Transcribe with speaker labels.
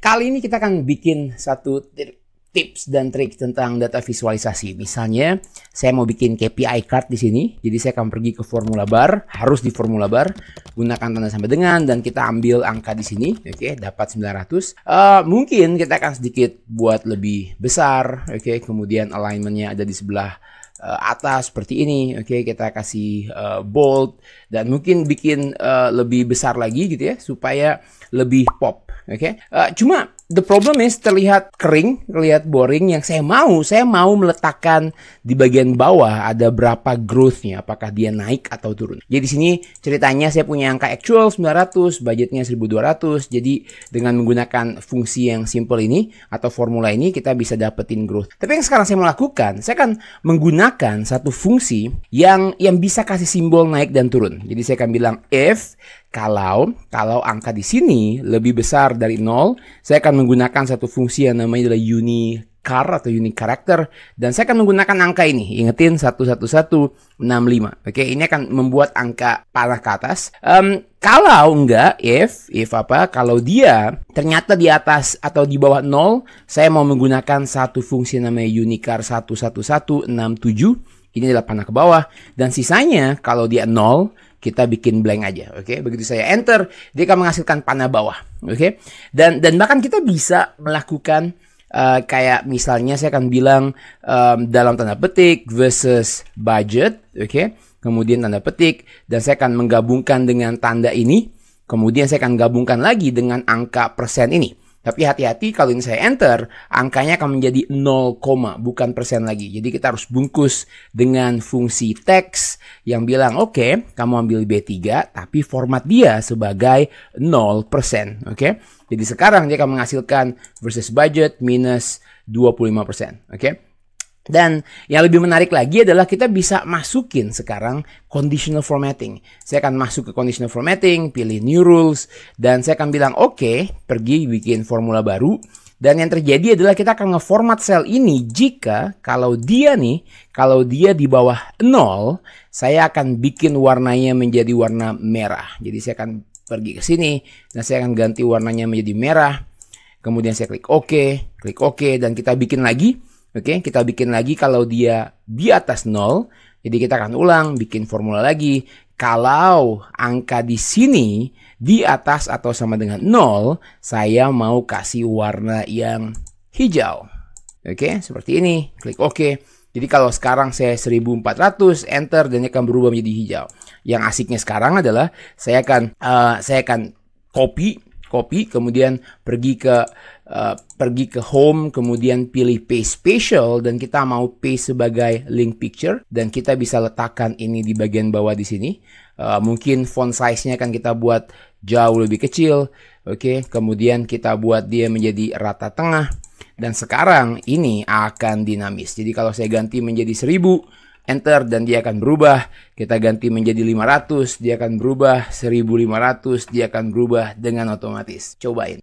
Speaker 1: Kali ini kita akan bikin satu tips dan trik tentang data visualisasi. Misalnya, saya mau bikin KPI card di sini. Jadi saya akan pergi ke formula bar, harus di formula bar, gunakan tanda sampai dengan, dan kita ambil angka di sini. Oke, dapat 900. Mungkin kita akan sedikit buat lebih besar. Oke, kemudian alignmentnya ada di sebelah atas seperti ini. Oke, kita kasih bold dan mungkin bikin lebih besar lagi gitu ya, supaya lebih pop. Oke, cuma the problem is terlihat kering, terlihat boring. Yang saya mau meletakkan di bagian bawah ada berapa growth-nya, apakah dia naik atau turun. Jadi di sini ceritanya saya punya angka actual 900, budgetnya 1200. Jadi dengan menggunakan fungsi yang simple ini atau formula ini kita bisa dapetin growth. Tapi yang sekarang saya mau lakukan, saya akan menggunakan satu fungsi yang bisa kasih simbol naik dan turun. Jadi saya akan bilang if kalau angka di sini lebih besar dari 0, saya akan menggunakan satu fungsi yang namanya adalah unichar atau unique character, dan saya akan menggunakan angka ini. Ingetin 11165. Oke, ini akan membuat angka panah ke atas. Kalau enggak, kalau dia ternyata di atas atau di bawah 0, saya mau menggunakan satu fungsi namanya unichar 11167. Ini adalah panah ke bawah, dan sisanya kalau dia 0, kita bikin blank aja. Oke, begitu saya enter, dia akan menghasilkan panah bawah. Oke, dan bahkan kita bisa melakukan kayak misalnya saya akan bilang dalam tanda petik versus budget. Oke, kemudian tanda petik, dan saya akan menggabungkan dengan tanda ini, kemudian saya akan gabungkan lagi dengan angka persen ini. Tapi hati-hati kalau ini saya enter, angkanya akan menjadi 0, bukan persen lagi. Jadi kita harus bungkus dengan fungsi text yang bilang, oke, kamu ambil B3, tapi format dia sebagai 0%. Oke, jadi sekarang dia akan menghasilkan versus budget minus 25%. Oke. Dan yang lebih menarik lagi adalah kita bisa masukin sekarang conditional formatting. Saya akan masuk ke conditional formatting, pilih new rules, dan saya akan bilang oke, pergi bikin formula baru. Dan yang terjadi adalah kita akan ngeformat sel ini jika kalau dia di bawah 0, saya akan bikin warnanya menjadi warna merah. Jadi saya akan pergi ke sini dan saya akan ganti warnanya menjadi merah. Kemudian saya klik OK, dan kita bikin lagi. Oke, kita bikin lagi kalau dia di atas 0. Jadi kita akan ulang, bikin formula lagi. Kalau angka di sini di atas atau sama dengan 0, saya mau kasih warna yang hijau. Oke, seperti ini. Klik OK. Jadi kalau sekarang saya 1400, enter, dan dia akan berubah menjadi hijau. Yang asiknya sekarang adalah saya akan copy, kemudian pergi ke home, kemudian pilih paste spatial, dan kita mau paste sebagai link picture, dan kita bisa letakkan ini di bagian bawah di sini. Mungkin font size-nya akan kita buat jauh lebih kecil. Oke, kemudian kita buat dia menjadi rata tengah, dan sekarang ini akan dinamis. Jadi kalau saya ganti menjadi 1000, enter, dan dia akan berubah. Kita ganti menjadi 500, dia akan berubah. 1500, dia akan berubah dengan otomatis. Cobain.